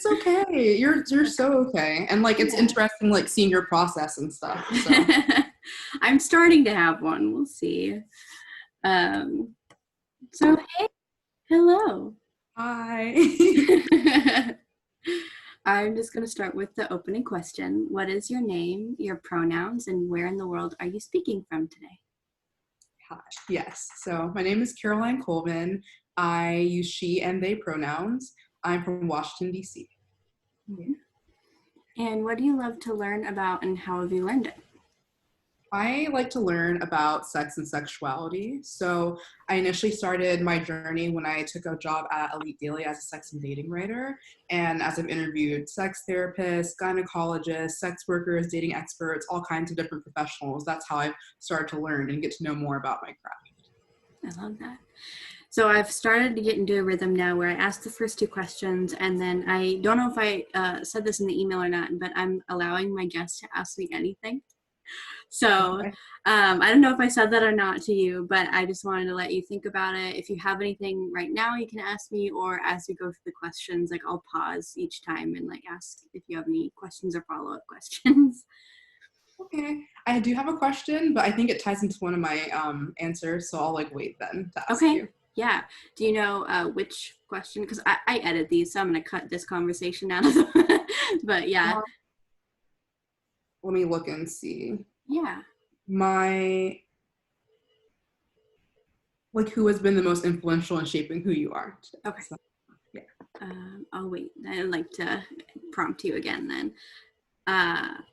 It's okay. You're so okay. And like it's interesting like seeing your process and stuff. So I'm starting to have one. We'll see. So hey, hello. hi. I'm just going to start with the opening question. What is your name, your pronouns, and where in the world are you speaking from today? Hi. Yes. So my name is Caroline Colvin. I use she and they pronouns. I'm from Washington, D.C. Mm-hmm. And what do you love to learn about and how have you learned it? I like to learn about sex and sexuality. So I initially started my journey when I took a job at Elite Daily as a sex and dating writer. And as I've interviewed sex therapists, gynecologists, sex workers, dating experts, all kinds of different professionals, that's how I've started to learn and get to know more about my craft. I love that. So I've started to get into a rhythm now where I ask the first two questions, and then I don't know if I said this in the email or not, but I'm allowing my guests to ask me anything. So Okay. I don't know if I said that or not to you, but I just wanted to let you think about it. If you have anything right now, you can ask me, or as we go through the questions, like I'll pause each time and like ask if you have any questions or follow-up questions. Okay. I do have a question, but I think it ties into one of my answers, so I'll like wait then to ask you. Yeah. Do you know which question? Because I edit these, so I'm going to cut this conversation out of them. But yeah. Let me look and see. Yeah. Who has been the most influential in shaping who you are? Okay. So, yeah. I'll wait. I'd like to prompt you again then.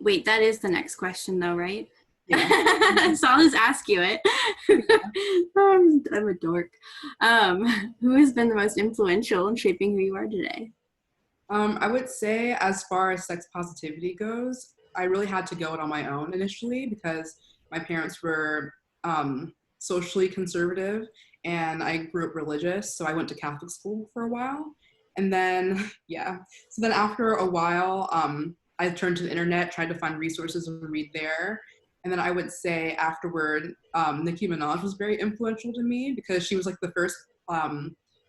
Wait, that is the next question though, right? Yeah. So I'll just ask you it. I'm a dork. Who has been the most influential in shaping who you are today? I would say as far as sex positivity goes, I really had to go it on my own initially because my parents were socially conservative and I grew up religious. So I went to Catholic school for a while. And then, yeah. So then after a while, I turned to the internet, tried to find resources and read there. And then I would say afterward, Nicki Minaj was very influential to me because she was like the first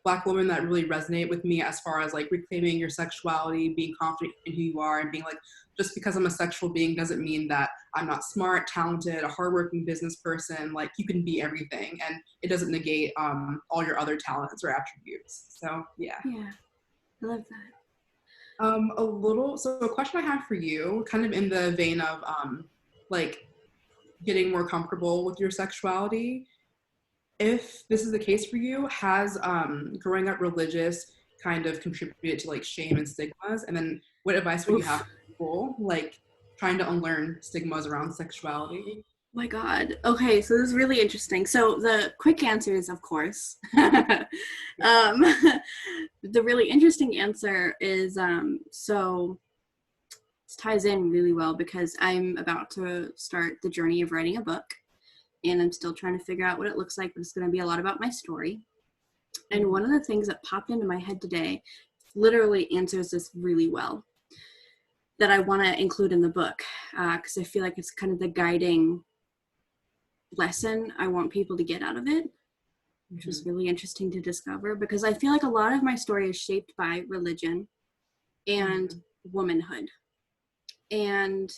Black woman that really resonate with me as far as like reclaiming your sexuality, being confident in who you are, and being like, just because I'm a sexual being doesn't mean that I'm not smart, talented, a hardworking business person. Like you can be everything, and it doesn't negate all your other talents or attributes. So yeah. Yeah, I love that. So a question I have for you, kind of in the vein of like getting more comfortable with your sexuality. If this is the case for you, has growing up religious kind of contributed to like shame and stigmas? And then what advice would you have for people like trying to unlearn stigmas around sexuality? My God. Okay, so this is really interesting. So the quick answer is, of course. The really interesting answer is, so this ties in really well because I'm about to start the journey of writing a book, and I'm still trying to figure out what it looks like, but it's going to be a lot about my story. And one of the things that popped into my head today literally answers this really well that I want to include in the book because I feel like it's kind of the guiding lesson I want people to get out of it, which was really interesting to discover because I feel like a lot of my story is shaped by religion and womanhood. And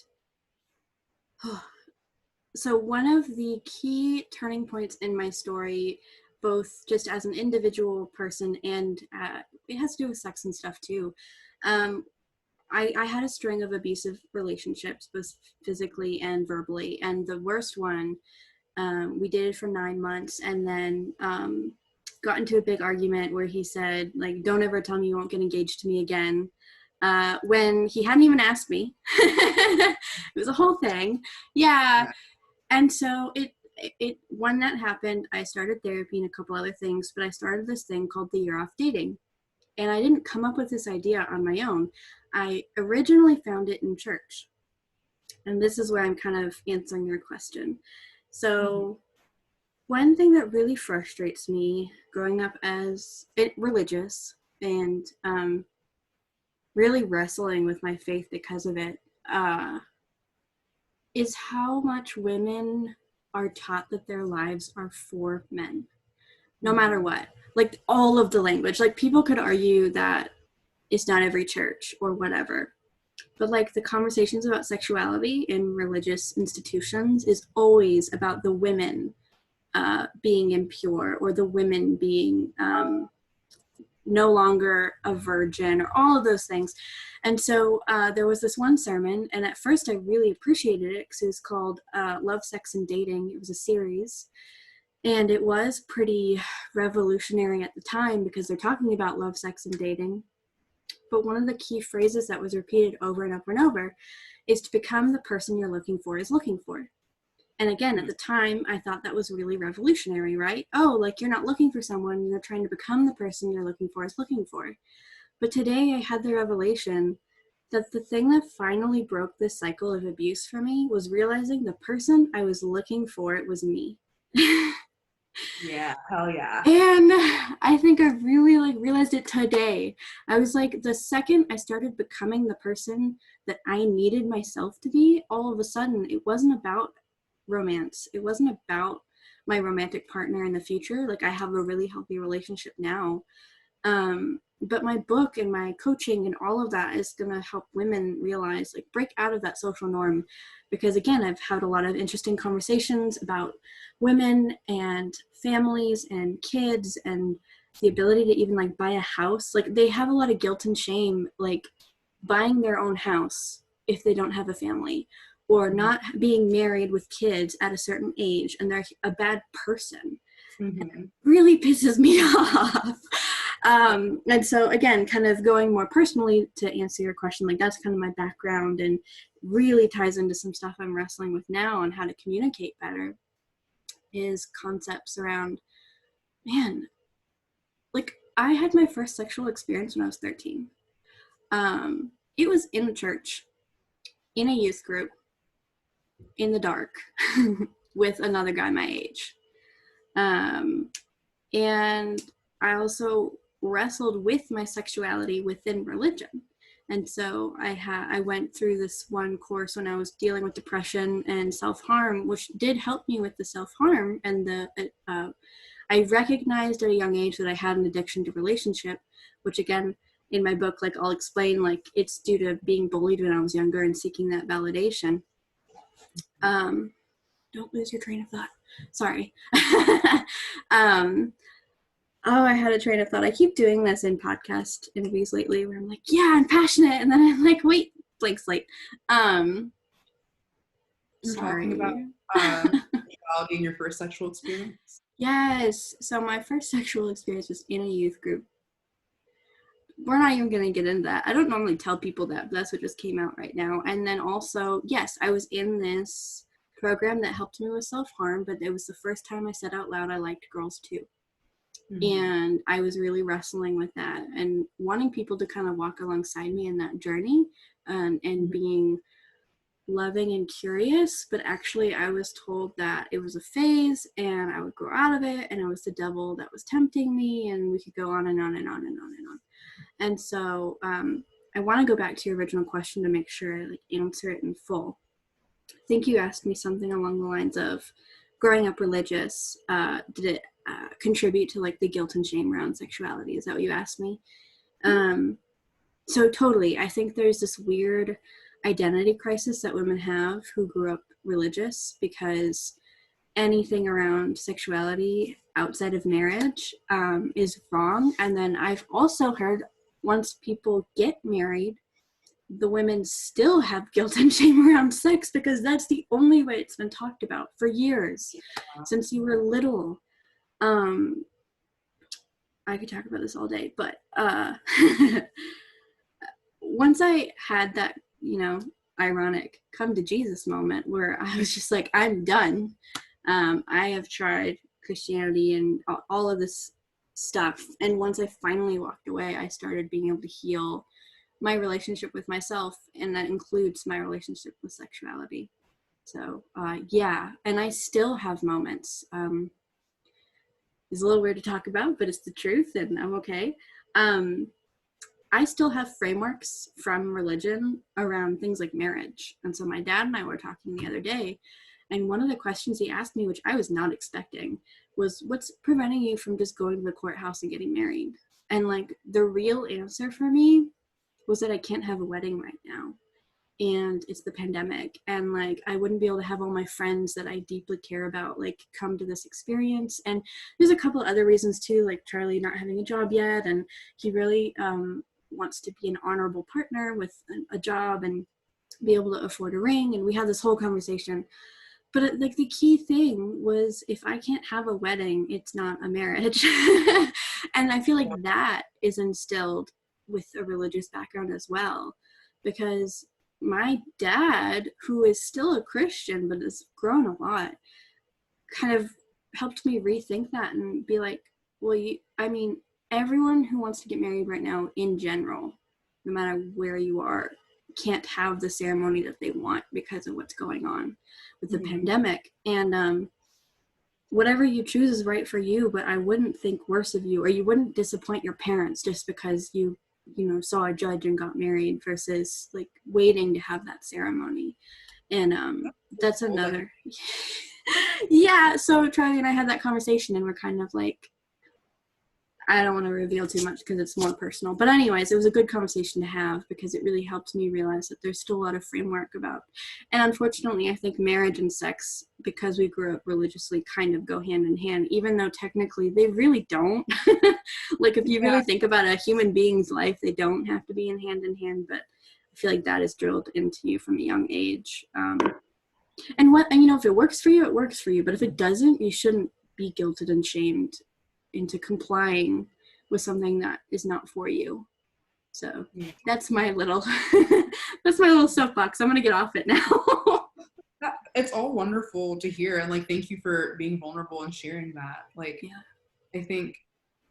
so one of the key turning points in my story, both just as an individual person and it has to do with sex and stuff too. I had a string of abusive relationships, both physically and verbally. And the worst one, we dated for 9 months and then got into a big argument where he said, like, don't ever tell me you won't get engaged to me again. When he hadn't even asked me. It was a whole thing. Yeah. And so when that happened, I started therapy and a couple other things, but I started this thing called the Year Off Dating. And I didn't come up with this idea on my own. I originally found it in church. And this is where I'm kind of answering your question. So one thing that really frustrates me growing up as religious and really wrestling with my faith because of it is how much women are taught that their lives are for men, no matter what. Like all of the language. Like people could argue that it's not every church or whatever. But like the conversations about sexuality in religious institutions is always about the women being impure, or the women being no longer a virgin, or all of those things. And so there was this one sermon, and at first I really appreciated it because it was called Love, Sex, and Dating. It was a series, and it was pretty revolutionary at the time because they're talking about love, sex, and dating. But one of the key phrases that was repeated over and over and over is to become the person you're looking for is looking for. And again, at the time, I thought that was really revolutionary, right? Oh, like you're not looking for someone, you're trying to become the person you're looking for is looking for. But today I had the revelation that the thing that finally broke this cycle of abuse for me was realizing the person I was looking for, it was me. Yeah, hell yeah. And I think I really realized it today. I was like, the second I started becoming the person that I needed myself to be, all of a sudden it wasn't about romance. It wasn't about my romantic partner in the future. Like, I have a really healthy relationship now. But my book and my coaching and all of that is going to help women realize, like, break out of that social norm. Because again, I've had a lot of interesting conversations about women and families and kids and the ability to even like buy a house. Like, they have a lot of guilt and shame, like buying their own house if they don't have a family, or not being married with kids at a certain age and they're a bad person. Mm-hmm. Really pisses me off. And so again, kind of going more personally to answer your question, like that's kind of my background and really ties into some stuff I'm wrestling with now on how to communicate better, is concepts around, man, like I had my first sexual experience when I was 13. It was in a church, in a youth group, in the dark, with another guy my age. And I also wrestled with my sexuality within religion. And so I went through this one course when I was dealing with depression and self-harm, which did help me with the self-harm. And I recognized at a young age that I had an addiction to relationship, which again, in my book, like I'll explain, like it's due to being bullied when I was younger and seeking that validation. Don't lose your train of thought. Sorry. Oh, I had a train of thought. I keep doing this in podcast interviews lately where I'm like, yeah, I'm passionate. And then I'm like, wait, blank slate. You're Sorry. talking about sexuality in your first sexual experience? Yes. So my first sexual experience was in a youth group. We're not even going to get into that. I don't normally tell people that, but that's what just came out right now. And then also, yes, I was in this program that helped me with self-harm, but it was the first time I said out loud I liked girls too. Mm-hmm. And I was really wrestling with that and wanting people to kind of walk alongside me in that journey, and being loving and curious. But actually I was told that it was a phase and I would grow out of it, and it was the devil that was tempting me, and we could go on and on and on and on and on. And so I want to go back to your original question to make sure I like answer it in full. I think you asked me something along the lines of growing up religious, did it contribute to like the guilt and shame around sexuality? Is that what you asked me? So totally. I think there's this weird identity crisis that women have who grew up religious, because anything around sexuality outside of marriage is wrong. And then I've also heard once people get married, the women still have guilt and shame around sex because that's the only way it's been talked about for years, since you were little. I could talk about this all day, but once I had that, ironic come to Jesus moment where I was just like, I'm done. I have tried Christianity and all of this stuff. And once I finally walked away, I started being able to heal my relationship with myself, and that includes my relationship with sexuality. So yeah, and I still have moments. It's a little weird to talk about, but it's the truth, and I'm okay. I still have frameworks from religion around things like marriage. And so my dad and I were talking the other day, and one of the questions he asked me, which I was not expecting, was, what's preventing you from just going to the courthouse and getting married? And like the real answer for me was that I can't have a wedding right now. And it's the pandemic, and like I wouldn't be able to have all my friends that I deeply care about like come to this experience. And there's a couple other reasons too, like Charlie not having a job yet, and he really wants to be an honorable partner with a job and be able to afford a ring. And we had this whole conversation, but like the key thing was, if I can't have a wedding, it's not a marriage. And I feel like that is instilled with a religious background as well, because my dad, who is still a Christian but has grown a lot, kind of helped me rethink that and be like, well, everyone who wants to get married right now in general, no matter where you are, can't have the ceremony that they want because of what's going on with the pandemic. And whatever you choose is right for you, but I wouldn't think worse of you, or you wouldn't disappoint your parents just because you saw a judge and got married versus like waiting to have that ceremony. And that's another yeah, so Charlie and I had that conversation, and we're kind of like, I don't want to reveal too much because it's more personal, but anyways, it was a good conversation to have because it really helped me realize that there's still a lot of framework about. And unfortunately, I think marriage and sex, because we grew up religiously, kind of go hand in hand, even though technically they really don't. Like if you really think about a human being's life, they don't have to be in hand, but I feel like that is drilled into you from a young age. And if it works for you, it works for you, but if it doesn't, you shouldn't be guilted and shamed into complying with something that is not for you. So that's my little soapbox. I'm gonna get off it now. It's all wonderful to hear, and like thank you for being vulnerable and sharing that. Like I think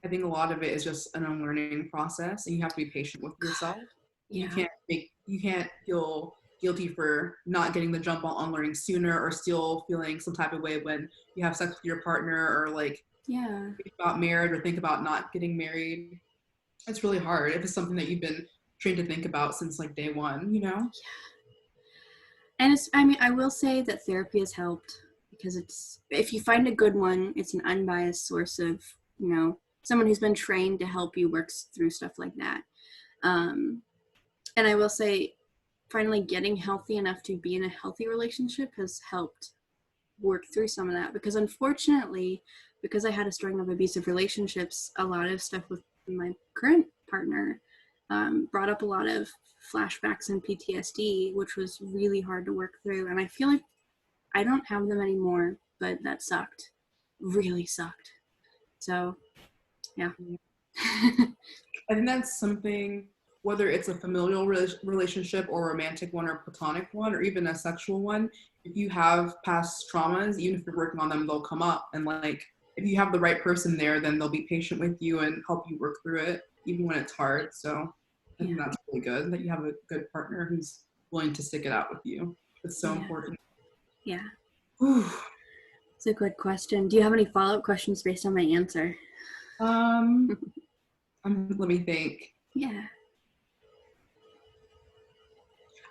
a lot of it is just an unlearning process, and you have to be patient with yourself. You can't feel guilty for not getting the jump on unlearning sooner, or still feeling some type of way when you have sex with your partner, or like think about marriage or think about not getting married. It's really hard if it's something that you've been trained to think about since like day one, And I will say that therapy has helped, because if you find a good one, it's an unbiased source of someone who's been trained to help you work through stuff like that. And I will say, finally getting healthy enough to be in a healthy relationship has helped work through some of that, because unfortunately, because I had a string of abusive relationships, a lot of stuff with my current partner brought up a lot of flashbacks and PTSD, which was really hard to work through. And I feel like I don't have them anymore, but that sucked. Really sucked. So, yeah. I think that's something, whether it's a familial relationship or a romantic one or a platonic one or even a sexual one, if you have past traumas, even if you're working on them, they'll come up. And like, if you have the right person there, then they'll be patient with you and help you work through it, even when it's hard. So I think that's really good that you have a good partner who's willing to stick it out with you. It's so important. Yeah. Whew. It's a good question. Do you have any follow-up questions based on my answer? Let me think. Yeah.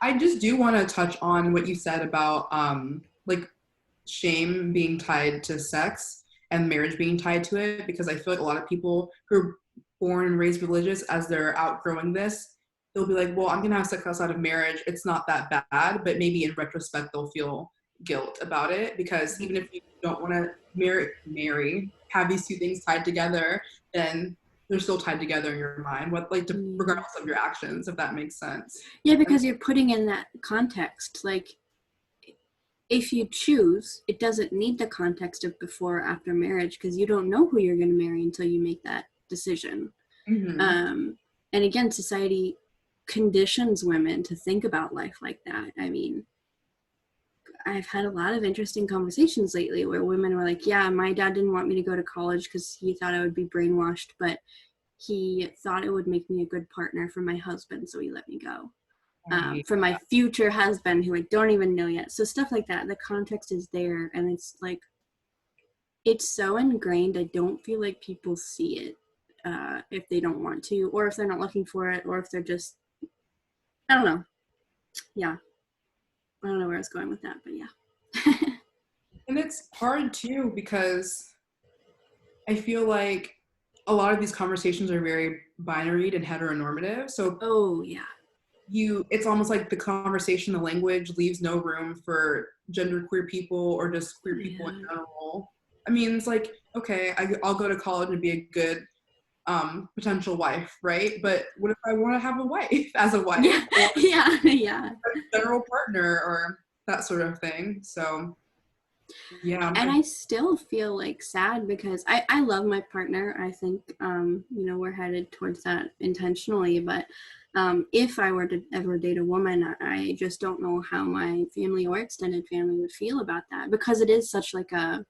I just do want to touch on what you said about like shame being tied to sex and marriage being tied to it, because I feel like a lot of people who are born and raised religious, as they're outgrowing this, they'll be like, well, I'm gonna have sex outside of marriage, it's not that bad, but maybe in retrospect they'll feel guilt about it, because even if you don't want to marry have these two things tied together, then they're still tied together in your mind, regardless of your actions, if that makes sense. Yeah, because you're putting in that context. Like, if you choose, it doesn't need the context of before or after marriage, because you don't know who you're going to marry until you make that decision. And again, society conditions women to think about life like that. I mean, I've had a lot of interesting conversations lately where women were like, yeah, my dad didn't want me to go to college because he thought I would be brainwashed, but he thought it would make me a good partner for my husband, so he let me go. For my future husband, who I don't even know yet. So stuff like that, the context is there, and it's like, it's so ingrained, I don't feel like people see it if they don't want to, or if they're not looking for it, or if they're just, I don't know. Yeah. I don't know where I was going with that, but yeah. And it's hard too, because I feel like a lot of these conversations are very binary and heteronormative. So it's almost like the conversation, the language leaves no room for genderqueer people or just queer people in Yeah. general. I mean, it's like, okay, I'll go to college and be a good potential wife, right? But what if I want to have a wife as a wife Yeah. or Yeah. Yeah. a general partner or that sort of thing? So yeah, And I still feel like sad because I love my partner. I think, we're headed towards that intentionally. But if I were to ever date a woman, I just don't know how my family or extended family would feel about that, because it is such like a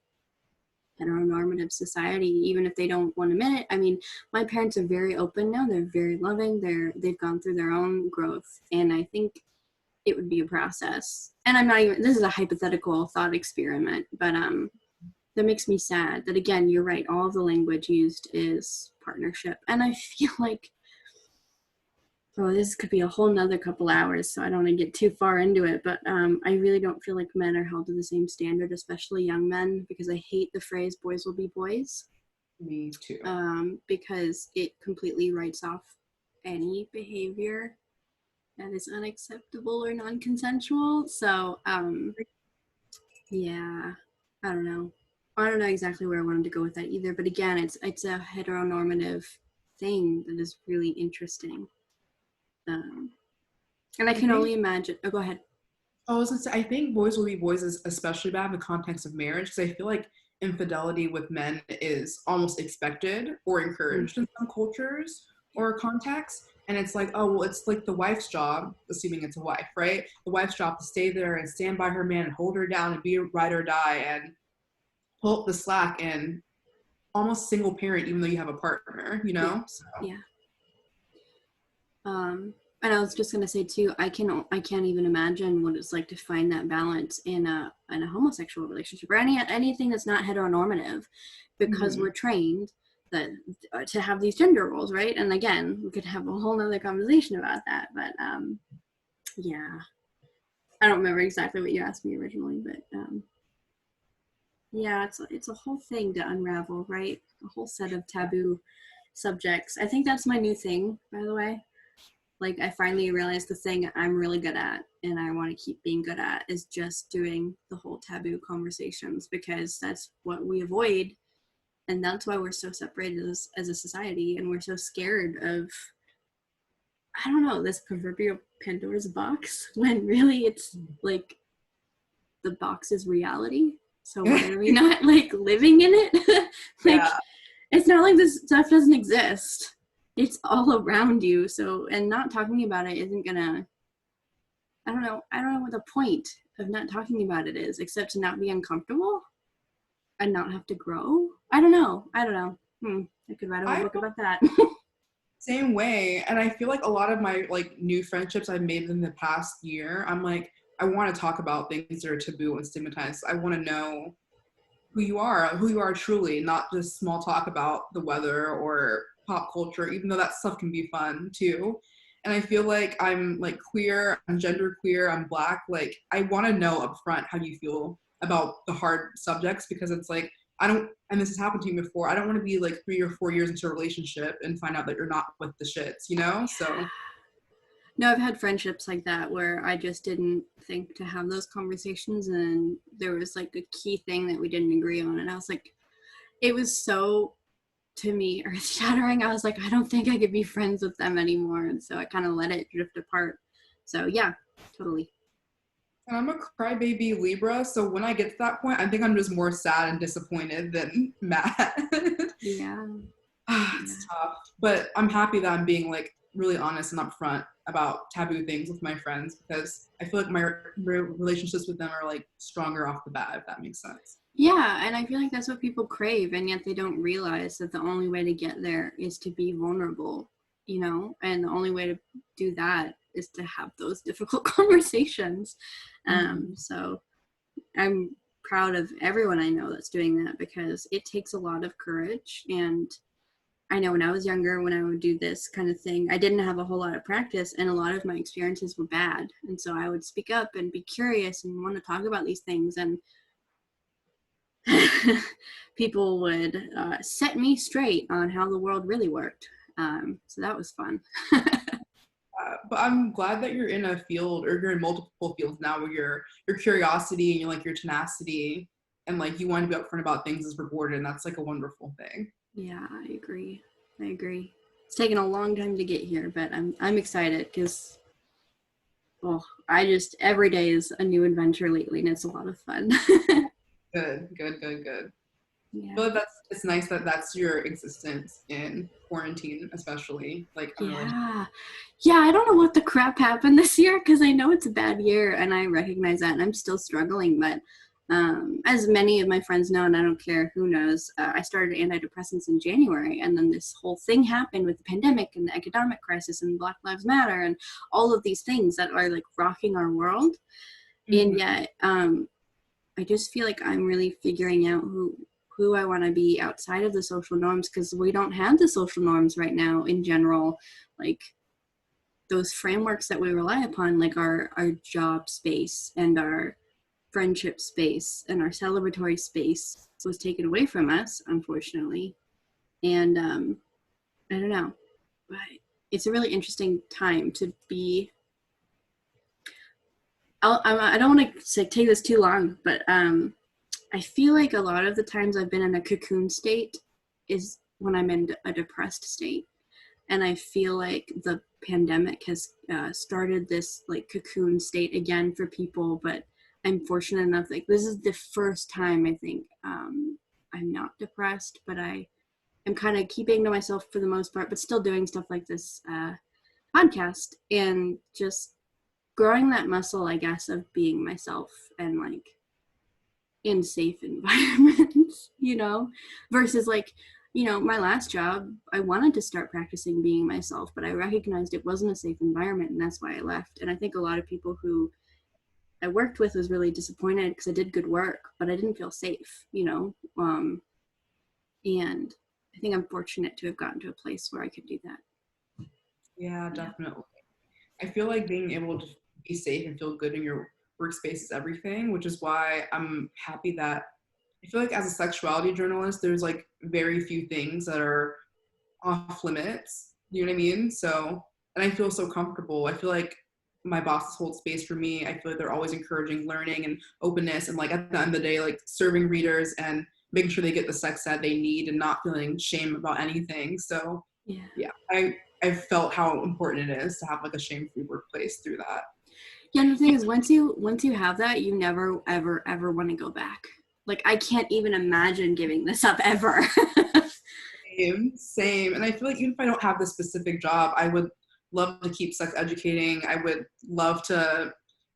heteronormative society, even if they don't want to admit it. I mean, my parents are very open now. They're very loving. They've gone through their own growth. And I think it would be a process. And I'm not even, this is a hypothetical thought experiment, but that makes me sad that, again, you're right, all of the language used is partnership. And I feel like, oh, this could be a whole nother couple hours, so I don't want to get too far into it, but I really don't feel like men are held to the same standard, especially young men, because I hate the phrase boys will be boys, me too. because it completely writes off any behavior that is unacceptable or non-consensual. So yeah, I don't know. I don't know exactly where I wanted to go with that either. But again, it's a heteronormative thing that is really interesting. Um, and I I can think only imagine. Oh, go ahead. I was gonna say, I think boys will be boys is especially bad in the context of marriage because I feel like infidelity with men is almost expected or Mm. encouraged in some cultures or contexts. And it's like, oh, well, it's like the wife's job, assuming it's a wife, right? The wife's job to stay there and stand by her man and hold her down and be a ride or die and pull up the slack and almost single parent, even though you have a partner, you Yeah, know? So, yeah. And I was just gonna say too, I can't even imagine what it's like to find that balance in a homosexual relationship or anything that's not heteronormative, because mhm. we're trained that to have these gender roles, right? And again, we could have a whole nother conversation about that, but yeah, I don't remember exactly what you asked me originally, but yeah, it's a whole thing to unravel, right? A whole set of taboo subjects. I think that's my new thing, by the way. Like, I finally realized the thing I'm really good at and I want to keep being good at is just doing the whole taboo conversations, because that's what we avoid, and that's why we're so separated as a society, and we're so scared of, I don't know, this proverbial Pandora's box, when really it's like the box is reality. So why are we not like living in it? Like, Yeah. it's not like this stuff doesn't exist. It's all around you. So, and not talking about it isn't gonna, I don't know what the point of not talking about it is, except to not be uncomfortable and not have to grow. I don't know. I could write a whole I book about that. same way. And I feel like a lot of my like new friendships I've made in the past year, I'm like, I want to talk about things that are taboo and stigmatized. I want to know who you are truly, not just small talk about the weather or pop culture, even though that stuff can be fun too. And I feel like I'm like queer, I'm gender queer, I'm black. Like I want to know up front how you feel about the hard subjects because it's like I don't, and this has happened to me before. I don't want to be like 3 or 4 years into a relationship and find out that you're not with the shits, you know? So No, I've had friendships like that where I just didn't think to have those conversations, and there was like a key thing that we didn't agree on, and I was like, it was so, to me, earth shattering. I was like, I don't think I could be friends with them anymore, and so I kind of let it drift apart. So yeah, totally. and I'm a crybaby Libra, so when I get to that point, I think I'm just more sad and disappointed than mad. Yeah, It's yeah. tough, but I'm happy that I'm being like really honest and upfront about taboo things with my friends because I feel like my relationships with them are like stronger off the bat, if that makes sense. Yeah, and I feel like that's what people crave, and yet they don't realize that the only way to get there is to be vulnerable, and the only way to do that is to have those difficult conversations. Mm-hmm. So I'm proud of everyone I know that's doing that, because it takes a lot of courage. And I know when I was younger, when I would do this kind of thing, I didn't have a whole lot of practice, and a lot of my experiences were bad. And so I would speak up and be curious and want to talk about these things. And people would set me straight on how the world really worked. So that was fun. but I'm glad that you're in a field, or you're in multiple fields now, where your curiosity and your tenacity and like you want to be upfront about things is rewarded, and that's like a wonderful thing. Yeah, I agree. It's taken a long time to get here, but I'm excited because, well, I just, every day is a new adventure lately, and it's a lot of fun. Good, good, good, good. I Yeah. feel like it's nice that that's your existence in quarantine, especially. Like, I'm really Yeah. Yeah, I don't know what the crap happened this year because I know it's a bad year and I recognize that and I'm still struggling. But as many of my friends know, and I don't care who knows, I started antidepressants in January, and then this whole thing happened with the pandemic and the economic crisis and Black Lives Matter and all of these things that are like rocking our world. And Mhm. yet, I just feel like I'm really figuring out who I want to be outside of the social norms, because we don't have the social norms right now in general. Like those frameworks that we rely upon, like our job space and our friendship space and our celebratory space, was taken away from us, unfortunately. And I don't know, but it's a really interesting time to be. I don't want to take this too long, but I feel like a lot of the times I've been in a cocoon state is when I'm in a depressed state. And I feel like the pandemic has started this like cocoon state again for people. But I'm fortunate enough, like this is the first time I think I'm not depressed, but I am kind of keeping to myself for the most part, but still doing stuff like this podcast and just growing that muscle, I guess, of being myself and like in safe environments, versus like, my last job, I wanted to start practicing being myself, but I recognized it wasn't a safe environment, and that's why I left. And I think a lot of people who I worked with was really disappointed because I did good work, but I didn't feel safe. And I think I'm fortunate to have gotten to a place where I could do that. Yeah, Yeah. definitely. I feel like being able to be safe and feel good in your workspace is everything, which is why I'm happy that I feel like as a sexuality journalist, there's like very few things that are off limits. You know what I mean? So, and I feel so comfortable. I feel like my bosses hold space for me. I feel like they're always encouraging learning and openness, and like at the end of the day, like serving readers and making sure they get the sex ed they need and not feeling shame about anything. So, Yeah. yeah, I felt how important it is to have like a shame-free workplace through that. Yeah, and the thing is, once you have that, you never ever ever want to go back. Like I can't even imagine giving this up ever. Same, same. And I feel like even if I don't have this specific job, I would love to keep sex educating. I would love to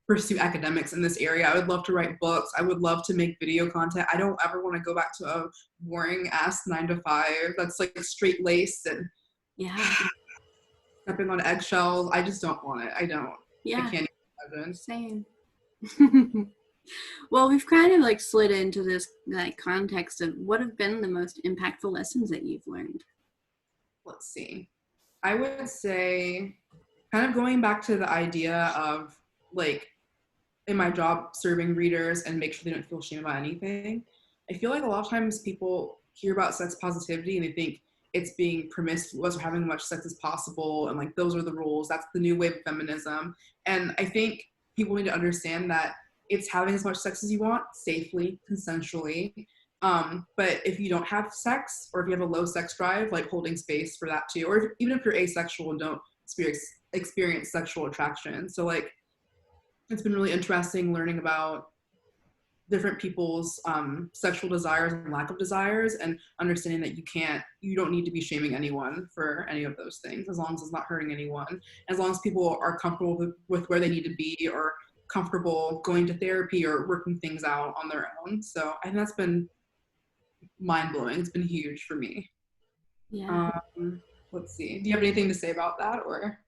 pursue academics in this area. I would love to write books. I would love to make video content. I don't ever want to go back to a boring ass 9 to 5 that's like straight laced and Yeah. stepping on eggshells. I just don't want it. I don't. I Yeah. can't even imagine. Same. Well, we've kind of like slid into this like context of what have been the most impactful lessons that you've learned. Let's see. I would say kind of going back to the idea of like in my job serving readers and make sure they don't feel shame about anything. I feel like a lot of times people hear about sex positivity and they think it's being promiscuous or having as much sex as possible, and like those are the rules. That's the new wave of feminism. And I think people need to understand that it's having as much sex as you want, safely, consensually. But if you don't have sex, or if you have a low sex drive, like holding space for that too, or even if you're asexual and don't experience sexual attraction. So like it's been really interesting learning about different people's sexual desires and lack of desires, and understanding that you don't need to be shaming anyone for any of those things, as long as it's not hurting anyone, as long as people are comfortable with where they need to be, or comfortable going to therapy or working things out on their own. So I think that's been mind-blowing. It's been huge for me. Yeah. Let's see, do you have anything to say about that, or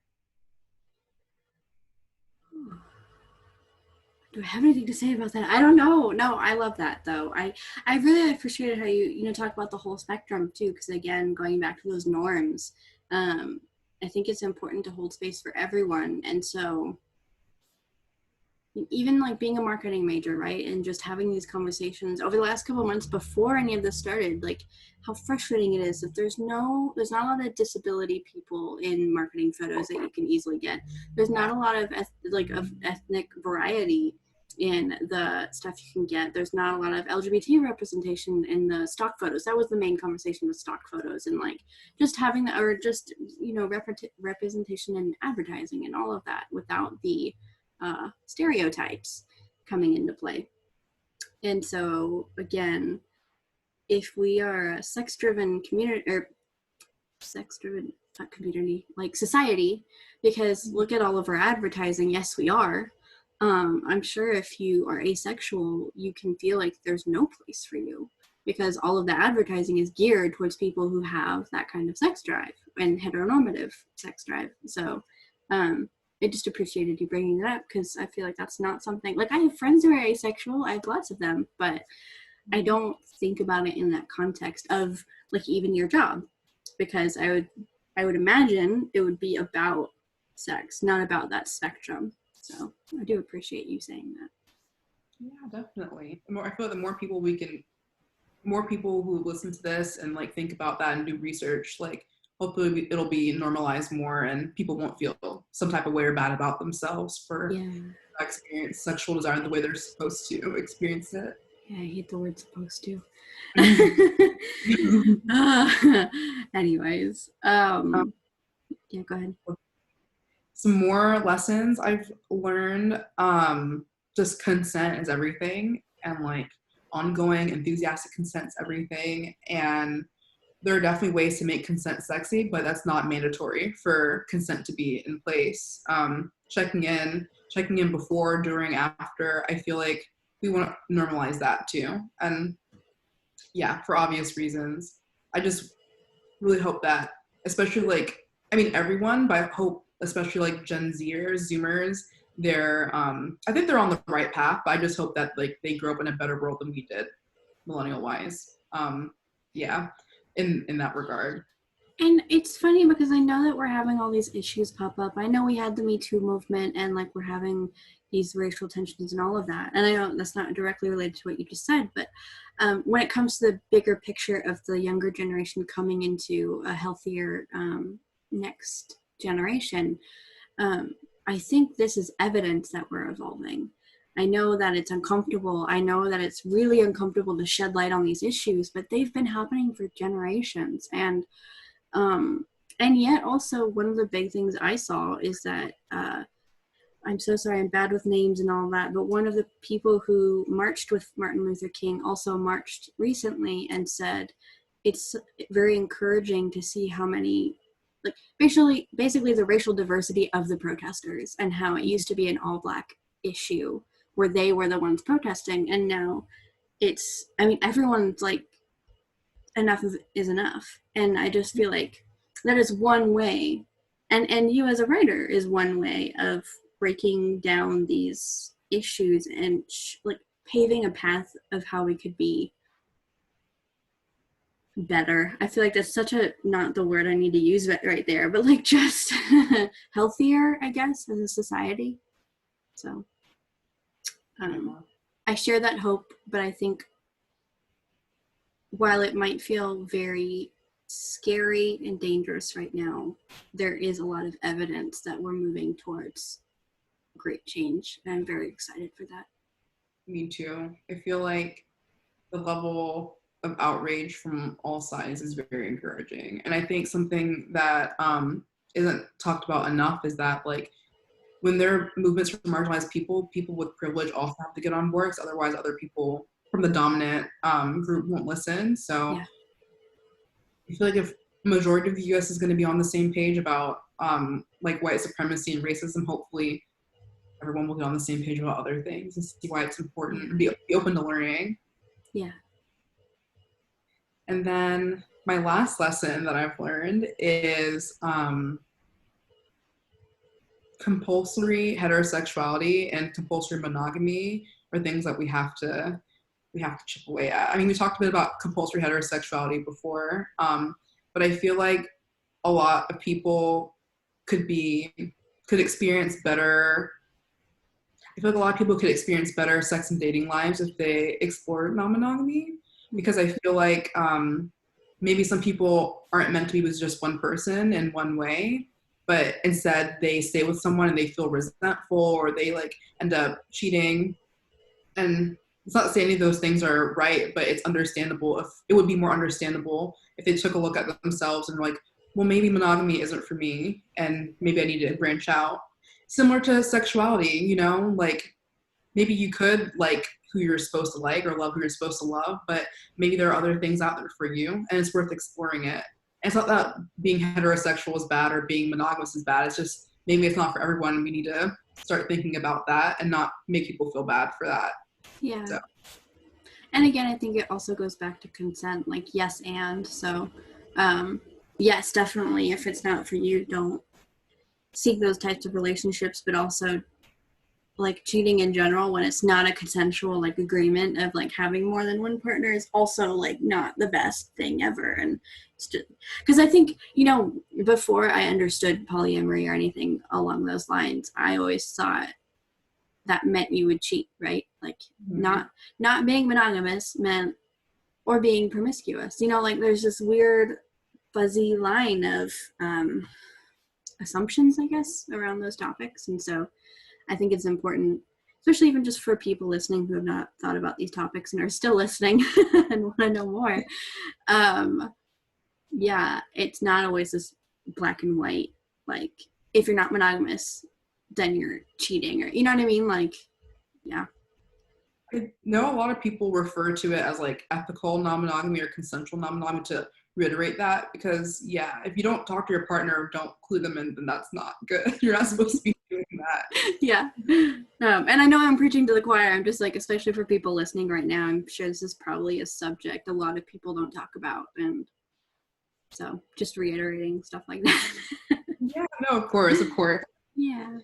Do I have anything to say about that? I don't know. No, I love that though. I really appreciated how you talk about the whole spectrum too, because again, going back to those norms, I think it's important to hold space for everyone, and so even like being a marketing major, right? And just having these conversations over the last couple of months before any of this started, like how frustrating it is that there's not a lot of disability people in marketing photos that you can easily get. There's not a lot of ethnic variety in the stuff you can get. There's not a lot of LGBT representation in the stock photos. That was the main conversation with stock photos, and like just having the, or just, representation in advertising and all of that without the stereotypes coming into play. And so again, if we are a sex-driven community, or sex-driven, not community, like society, because look at all of our advertising. Yes, we are. I'm sure if you are asexual, you can feel like there's no place for you, because all of the advertising is geared towards people who have that kind of sex drive and heteronormative sex drive. So I just appreciated you bringing it up, because I feel like that's not something, like I have friends who are asexual, I have lots of them, but I don't think about it in that context of like even your job, because I would imagine it would be about sex, not about that spectrum. So I do appreciate you saying that. Yeah, definitely. I feel like the more people who listen to this and like think about that and do research, like hopefully it'll be normalized more and people won't feel some type of way or bad about themselves for experience sexual desire the way they're supposed to experience it. Yeah, I hate the word supposed to. Mm-hmm. Anyways, yeah, go ahead. Some more lessons I've learned, just consent is everything, and like ongoing enthusiastic consent's everything. And there are definitely ways to make consent sexy, but that's not mandatory for consent to be in place. Checking in before, during, after, I feel like we want to normalize that too. And yeah, for obvious reasons. I just really hope that, especially like, I mean, everyone, but I hope especially like Gen Zers, Zoomers, I think they're on the right path, but I just hope that like they grow up in a better world than we did, millennial wise. Yeah, in that regard. And it's funny because I know that we're having all these issues pop up. I know we had the Me Too movement, and like we're having these racial tensions and all of that. And I know that's not directly related to what you just said, but when it comes to the bigger picture of the younger generation coming into a healthier next generation, I think this is evidence that we're evolving. I know that it's uncomfortable. I know that it's really uncomfortable to shed light on these issues, but they've been happening for generations. And yet also one of the big things I saw is that, I'm so sorry, I'm bad with names and all that, but one of the people who marched with Martin Luther King also marched recently and said it's very encouraging to see how many, like basically the racial diversity of the protesters, and how it used to be an all black issue where they were the ones protesting, and now it's, I mean, everyone's like, enough is enough. And I just feel like that is one way, and you as a writer is one way of breaking down these issues and like paving a path of how we could be better. I feel like that's such a, not the word I need to use right there, but like just healthier, I guess, as a society. So I share that hope, but I think while it might feel very scary and dangerous right now, there is a lot of evidence that we're moving towards great change, and I'm very excited for that. Me too. I feel like the level of outrage from all sides is very encouraging. And I think something that isn't talked about enough is that like when there are movements for marginalized people, people with privilege also have to get on board, because otherwise other people from the dominant group won't listen. So Yeah. I feel like if majority of the US is going to be on the same page about like white supremacy and racism, hopefully everyone will get on the same page about other things and see why it's important and be open to learning. Yeah. And then my last lesson that I've learned is compulsory heterosexuality and compulsory monogamy are things that we have to chip away at. I mean, we talked a bit about compulsory heterosexuality before, but I feel like a lot of people could experience better I feel like a lot of people could experience better sex and dating lives if they explore non-monogamy, because I feel like maybe some people aren't meant to be with just one person in one way, but instead they stay with someone and they feel resentful, or they like end up cheating. And it's not to say any of those things are right, but it's understandable. If it would be more understandable if they took a look at themselves and were like, well, maybe monogamy isn't for me, and maybe I need to branch out. Similar to sexuality, you know, like maybe you could like who you're supposed to like or love who you're supposed to love, but maybe there are other things out there for you, and it's worth exploring it. And it's not that being heterosexual is bad or being monogamous is bad. It's just maybe it's not for everyone. We need to start thinking about that and not make people feel bad for that. Yeah. So. And again, I think it also goes back to consent, like yes and. So yes, definitely, if it's not for you, don't seek those types of relationships, but also like cheating in general when it's not a consensual like agreement of like having more than one partner is also like not the best thing ever. And it's just because I think, you know, before I understood polyamory or anything along those lines, I always thought that meant you would cheat, right? Like not being monogamous meant, or being promiscuous, you know, like there's this weird fuzzy line of assumptions, I guess, around those topics. And so I think it's important, especially even just for people listening who have not thought about these topics and are still listening and want to know more. Yeah, it's not always this black and white, like if you're not monogamous, then you're cheating, or you know what I mean? Like, yeah. I know a lot of people refer to it as like ethical non-monogamy or consensual non-monogamy, to reiterate that, because yeah, if you don't talk to your partner or don't clue them in, then that's not good. You're not supposed to be doing that. Yeah. And I know I'm preaching to the choir. I'm just like, especially for people listening right now, I'm sure this is probably a subject a lot of people don't talk about. And so just reiterating stuff like that. Yeah, no, of course, of course. Yeah.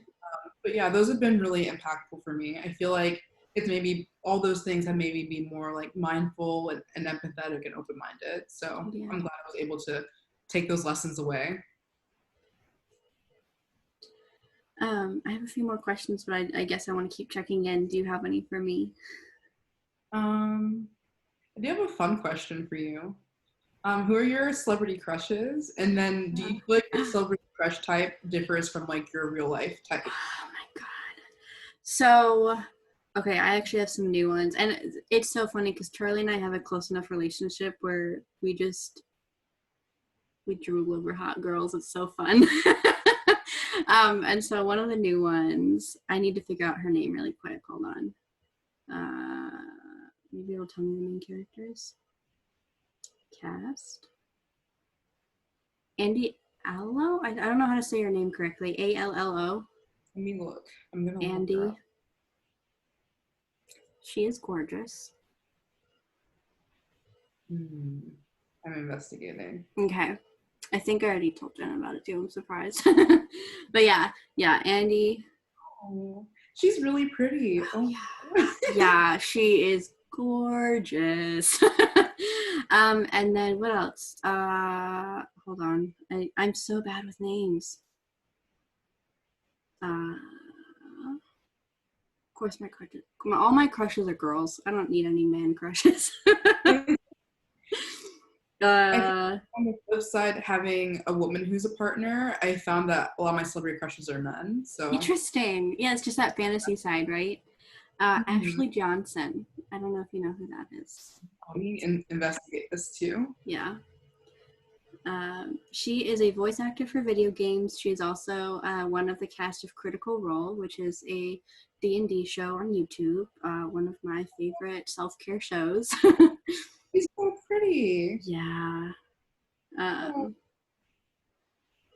But yeah, those have been really impactful for me. I feel like it's maybe all those things have made me be more like mindful and empathetic and open-minded. So Yeah. I'm glad I was able to take those lessons away. I have a few more questions, but I guess I want to keep checking in. Do you have any for me? I do have a fun question for you. Who are your celebrity crushes? And then do you feel like your celebrity crush type differs from like your real life type? Oh my God. So, okay, I actually have some new ones. And it's so funny because Charlie and I have a close enough relationship where we drool over hot girls. It's so fun. And so one of the new ones, I need to figure out her name really quick. Hold on. Maybe it'll tell me the main characters. Cast. Andy Allo? I don't know how to say her name correctly. Allo. Let me look. I'm gonna Andy. look her up. She is gorgeous. I'm investigating. Okay. I think I already told Jen about it too. I'm surprised. But yeah, Andy. Oh, she's really pretty. Oh, Yeah, she is gorgeous. And then what else? Hold on. I'm so bad with names. Of course, all my crushes are girls. I don't need any man crushes. I think on the flip side, having a woman who's a partner, I found that a lot of my celebrity crushes are men. So Interesting. Yeah, it's just that fantasy side, right? Ashley Johnson. I don't know if you know who that is. we investigate this too. Yeah. She is a voice actor for video games. She's also one of the cast of Critical Role, which is a D&D show on YouTube. One of my favorite self-care shows. She's so pretty. Yeah.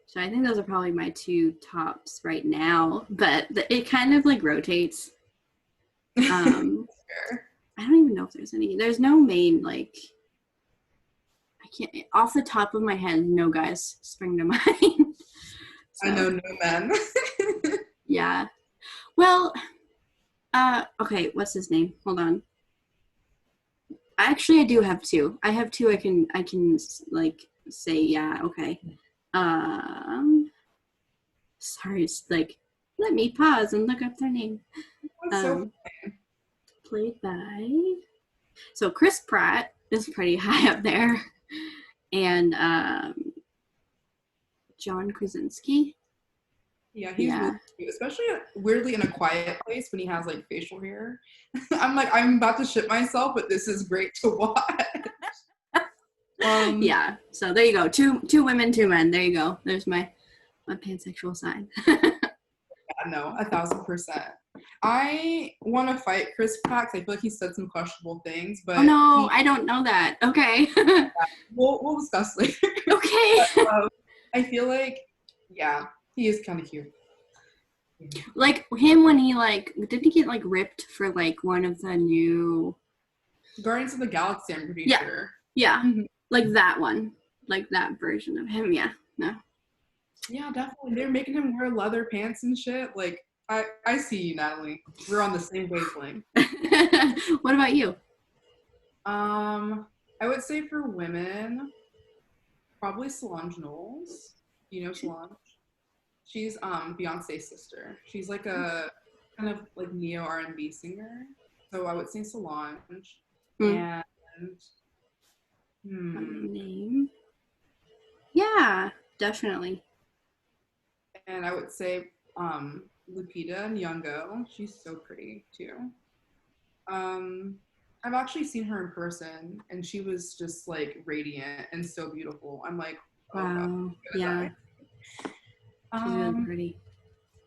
So I think those are probably my two tops right now, but it kind of like rotates. Sure. I don't even know if there's no main, like, I can't, off the top of my head, no guys spring to mind. So, I know no men. Yeah. Well, okay, what's his name? Hold on. Actually, I do have two. I have two I can like say, yeah, okay. Sorry, it's like, let me pause and look up their name. That's so Um, played by, so Chris Pratt is pretty high up there, and John Krasinski. Yeah, he's really Yeah. cute, especially weirdly in A Quiet Place when he has like facial hair. I'm like, I'm about to shit myself, but this is great to watch. Yeah. So there you go. Two women, two men. There you go. There's my pansexual side. Yeah, no, 1,000%. I want to fight Chris Pratt 'cause I feel like he said some questionable things, Oh but no, I don't know that. Okay. we'll discuss later. Okay. But, I feel like, yeah, he is kind of cute. Like him when he like didn't he get like ripped for like one of the new Guardians of the Galaxy, I'm pretty Yeah. sure. Yeah. Mm-hmm. Like that one. Like that version of him, yeah. No. Yeah, definitely. They're making him wear leather pants and shit. Like, I see you, Natalie. We're on the same wavelength. What about you? I would say for women, probably Solange Knowles. You know Solange? She's Beyonce's sister. She's like a kind of like neo R&B singer. So I would say Solange. And Name. Yeah, definitely. and I would say Lupita Nyong'o. She's so pretty too. I've actually seen her in person, and she was just like radiant and so beautiful. I'm like, oh god, Wow. Yeah. She's really pretty.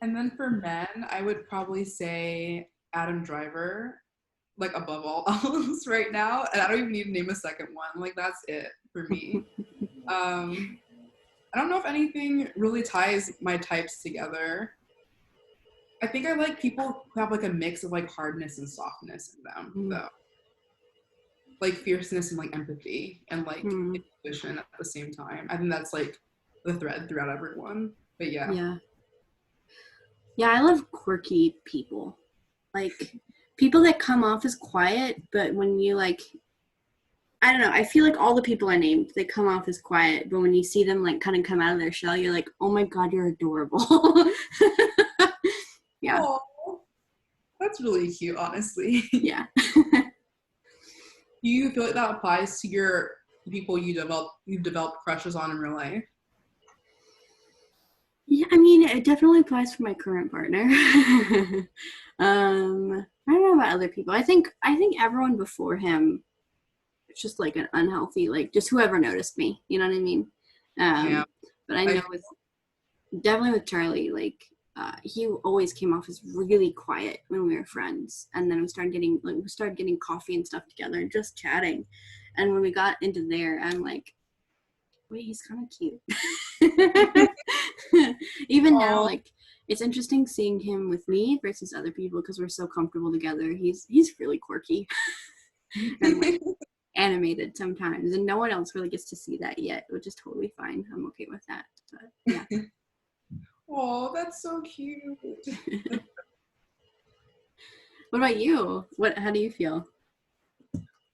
And then for men, I would probably say Adam Driver, like above all else right now. And I don't even need to name a second one. Like that's it for me. I don't know if anything really ties my types together. I think I like people who have like a mix of like hardness and softness in them, though. Like fierceness and like empathy and like intuition at the same time. I think that's like the thread throughout everyone. But yeah. Yeah, I love quirky people. Like people that come off as quiet, but when you like, I don't know, I feel like all the people I named, they come off as quiet, but when you see them like kind of come out of their shell, you're like, oh my god, you're adorable. Yeah. Aww. That's really cute, honestly. Yeah. Do you feel like that applies to your people you've developed crushes on in real life? Yeah, I mean, it definitely applies for my current partner. I don't know about other people. I think everyone before him, it's just like an unhealthy, like just whoever noticed me. You know what I mean? Yeah. But I know definitely with Charlie, like he always came off as really quiet when we were friends, and then we started getting coffee and stuff together and just chatting. And when we got into there, I'm like, wait, he's kind of cute. Even now, like it's interesting seeing him with me versus other people because we're so comfortable together. He's really quirky and like animated sometimes, and no one else really gets to see that yet, which is totally fine. I'm okay with that. But yeah. Oh, that's so cute. What about you? How do you feel?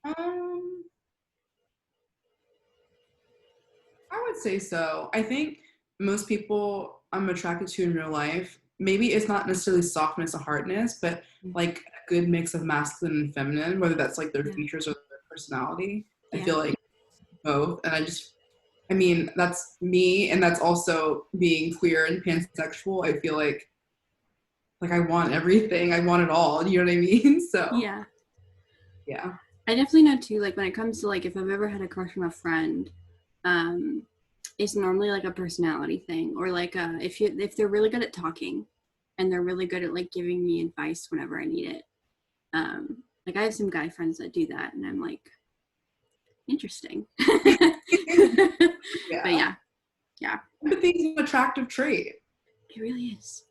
I would say so. I think most people I'm attracted to in real life, maybe it's not necessarily softness or hardness, but like a good mix of masculine and feminine, whether that's like their features or their personality. I feel like both. And I mean, that's me, and that's also being queer and pansexual. I feel like I want everything. I want it all. You know what I mean? So yeah. I definitely know too, like when it comes to like if I've ever had a crush on a friend, it's normally like a personality thing, or like if they're really good at talking and they're really good at like giving me advice whenever I need it. Like I have some guy friends that do that, and I'm like, interesting. But yeah. Empathy is an attractive trait. It really is.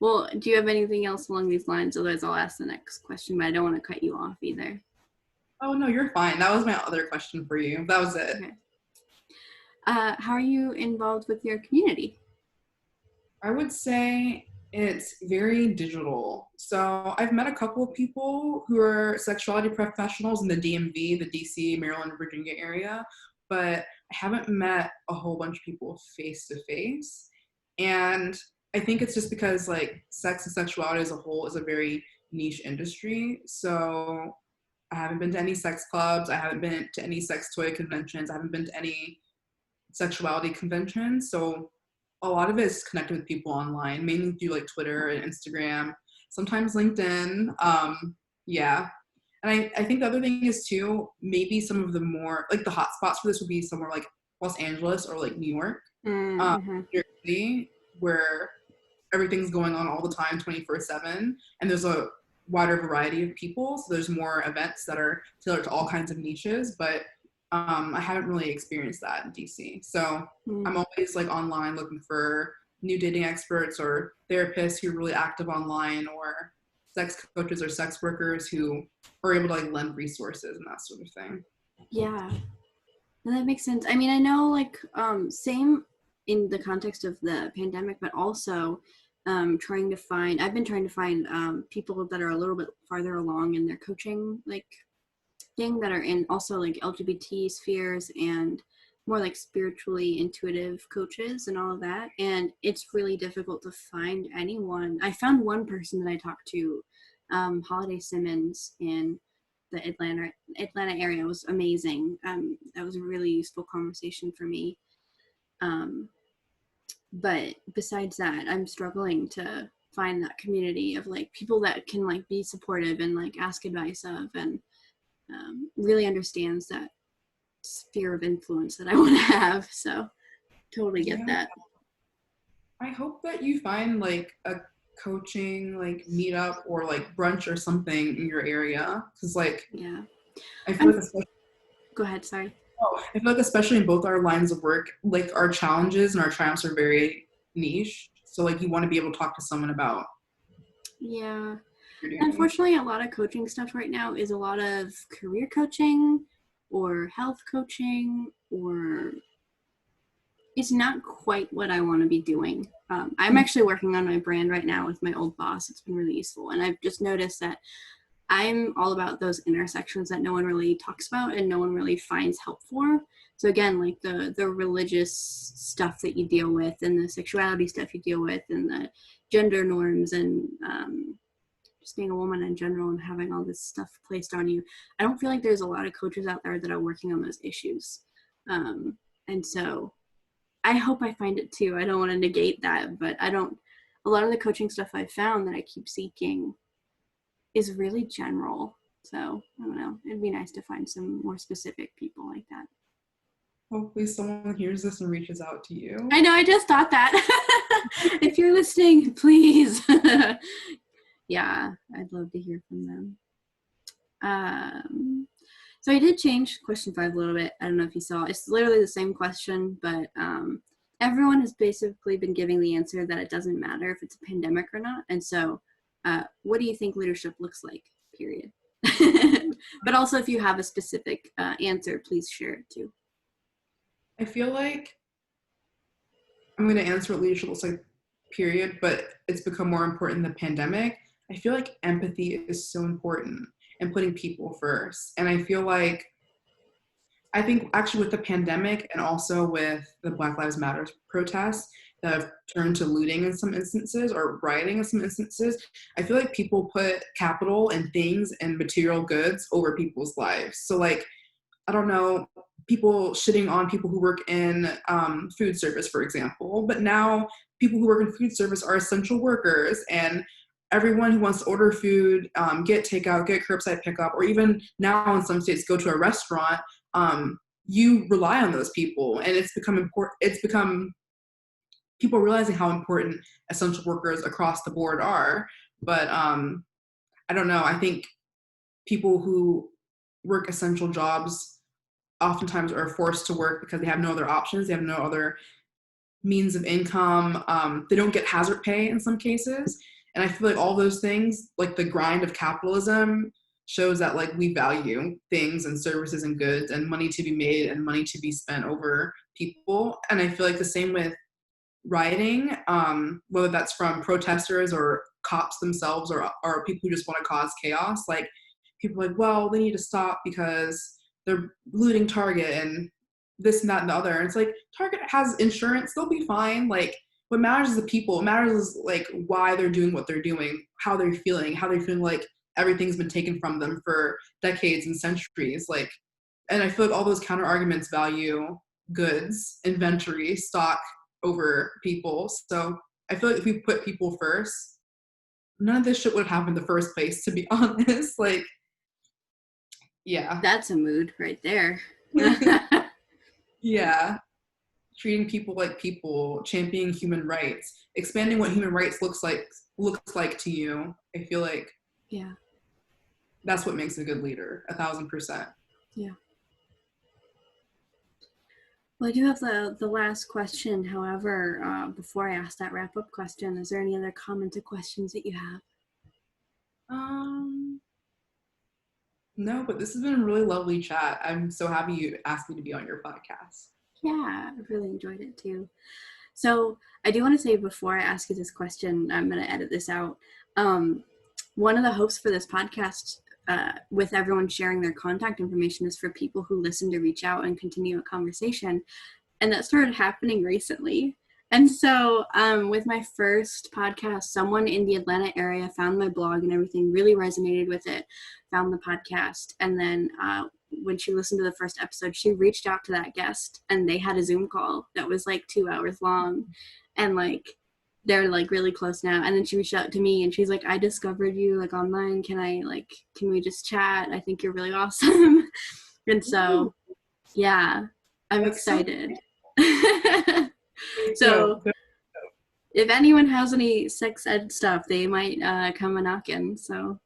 Well, do you have anything else along these lines? Otherwise, I'll ask the next question, but I don't want to cut you off either. Oh, no, you're fine. That was my other question for you. That was it. Okay. How are you involved with your community? I would say it's very digital. So I've met a couple of people who are sexuality professionals in the DMV, the DC, Maryland, Virginia area, but I haven't met a whole bunch of people face to face. And I think it's just because like sex and sexuality as a whole is a very niche industry. So I haven't been to any sex clubs. I haven't been to any sex toy conventions. I haven't been to any sexuality conventions. So a lot of it is connected with people online, mainly through like Twitter and Instagram, sometimes LinkedIn. Yeah. And I think the other thing is too, maybe some of the more like the hot spots for this would be somewhere like Los Angeles or like New York, Mm-hmm. New York City, where everything's going on all the time 24/7, and there's a wider variety of people, so there's more events that are tailored to all kinds of niches, but I haven't really experienced that in DC. So Mm. I'm always like online looking for new dating experts or therapists who are really active online, or sex coaches or sex workers who are able to like lend resources and that sort of thing. Yeah. No, that makes sense. I mean, I know like same in the context of the pandemic, but also I've been trying to find people that are a little bit farther along in their coaching like thing, that are in also like LGBT spheres and more like spiritually intuitive coaches and all of that. And it's really difficult to find anyone. I found one person that I talked to, Holiday Simmons, in the Atlanta area. It was amazing. That was a really useful conversation for me. Um, but besides that, I'm struggling to find that community of like people that can like be supportive and like ask advice of, and really understands that sphere of influence that I want to have. So totally get Yeah. that. I hope that you find like a coaching like meetup or like brunch or something in your area, because like Yeah. I feel I'm, like especially, Go ahead. Sorry. I feel like especially in both our lines of work, like our challenges and our triumphs are very niche. So like you want to be able to talk to someone about what Yeah. you're doing. Unfortunately, a lot of coaching stuff right now is a lot of career coaching or health coaching, or it's not quite what I want to be doing. I'm actually working on my brand right now with my old boss. It's been really useful. And I've just noticed that I'm all about those intersections that no one really talks about and no one really finds help for. So again, like the religious stuff that you deal with, and the sexuality stuff you deal with, and the gender norms, and just being a woman in general and having all this stuff placed on you. I don't feel like there's a lot of coaches out there that are working on those issues. And so I hope I find it too. I don't want to negate that, but a lot of the coaching stuff I've found that I keep seeking is really general. So I don't know. It'd be nice to find some more specific people like that. Hopefully someone hears this and reaches out to you. I know, I just thought that. If you're listening, please. Yeah, I'd love to hear from them. So I did change question 5 a little bit. I don't know if you saw. It's literally the same question, but everyone has basically been giving the answer that it doesn't matter if it's a pandemic or not. And so what do you think leadership looks like, period? But also if you have a specific answer, please share it too. I feel like I'm going to answer what leadership looks like, period, but it's become more important in the pandemic. I feel like empathy is so important and putting people first. And I think actually with the pandemic and also with the Black Lives Matter protests that have turned to looting in some instances or rioting in some instances, I feel like people put capital and things and material goods over people's lives. So like, I don't know, people shitting on people who work in food service, for example, but now people who work in food service are essential workers, and everyone who wants to order food, get takeout, get curbside pickup, or even now in some states go to a restaurant, you rely on those people, and it's become important. It's become people realizing how important essential workers across the board are. But I don't know. I think people who work essential jobs oftentimes are forced to work because they have no other options. They have no other means of income. They don't get hazard pay in some cases. And I feel like all those things, like the grind of capitalism, shows that like we value things and services and goods and money to be made and money to be spent over people. And I feel like the same with rioting, whether that's from protesters or cops themselves or people who just want to cause chaos. Like people are like, well, they need to stop because they're looting Target and this and that and the other. And it's like, Target has insurance, they'll be fine. Like what matters is the people. What matters is like why they're doing what they're doing, how they're feeling like everything's been taken from them for decades and centuries. Like, and I feel like all those counter arguments value goods, inventory, stock over people. So I feel like if we put people first, none of this shit would have happened in the first place, to be honest. Like, yeah. That's a mood right there. Yeah. Treating people like people, championing human rights, expanding what human rights looks like to you. I feel like yeah, that's what makes a good leader, 1,000%. Yeah. Well, I do have the last question. However, before I ask that wrap-up question, is there any other comments or questions that you have? No, but this has been a really lovely chat. I'm so happy you asked me to be on your podcast. Yeah, I really enjoyed it too. So I do want to say before I ask you this question, I'm going to edit this out. One of the hopes for this podcast, with everyone sharing their contact information, is for people who listen to reach out and continue a conversation. And that started happening recently. And so with my first podcast, someone in the Atlanta area found my blog and everything, really resonated with it, found the podcast. And then when she listened to the first episode, she reached out to that guest and they had a Zoom call that was like 2 hours long. And like, they're like really close now. And then she reached out to me and she's like, I discovered you like online. Can we just chat? I think you're really awesome. And so, yeah, I'm excited. So if anyone has any sex ed stuff, they might come a knockin'. So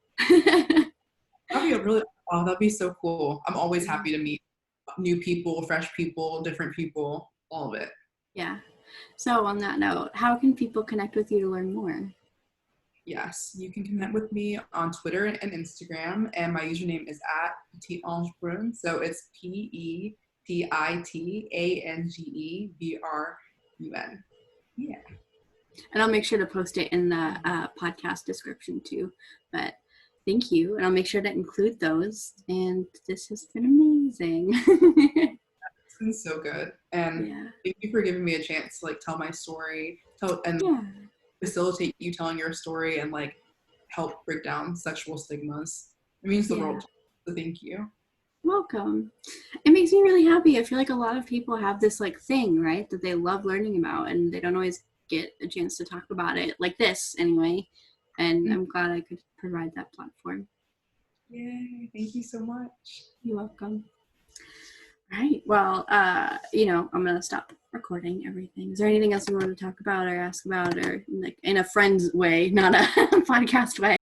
that'd be so cool. I'm always happy to meet new people, fresh people, different people, all of it. Yeah. So on that note, how can people connect with you to learn more? Yes, you can connect with me on Twitter and Instagram, and my username is @PetitAngebrun. So it's PetitAngebrun. Yeah. And I'll make sure to post it in the podcast description too. But thank you, and I'll make sure to include those. And this has been amazing. It's been so good, and thank you for giving me a chance to like tell my story, facilitate you telling your story, and like help break down sexual stigmas. It means the world. So thank you. Welcome. It makes me really happy. I feel like a lot of people have this like thing, right, that they love learning about, and they don't always get a chance to talk about it like this anyway. And I'm glad I could provide that platform. Yay, thank you so much. You're welcome. All right, well, I'm gonna stop recording everything. Is there anything else you want to talk about or ask about, or like in a friend's way, not a podcast way?